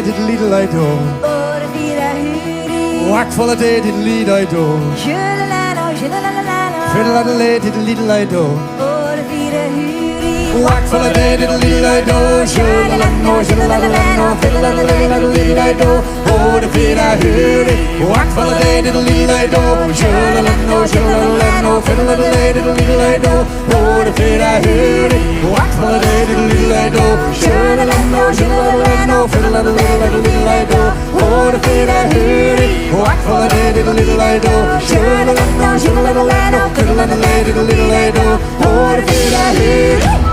day diddly diddly do. Whack full of day diddly diddly do. Fiddle diddly diddly do. Whack full of day diddly diddly do. Shoo-la-la-no, shoo-la-la-la-no, fiddle-a-diddly do. Oh, the feet-a-hooty. Whack full of day diddly diddly do. Shoo-la-la-no, shoo-la-la-la-no, fiddle-a-diddly do. Oh, the feet-a-hooty. Whack full of day diddly diddly do. Shoo-la-la-no, shoo-la-la-la-no, fiddle-a-diddly do. Oh, the feet-a-hooty. Whack full of day diddly diddly do. Shoo-la-la-no, shoo-la-la-la-no, fiddle-a-diddly do. Oh, the feet-a-hooty.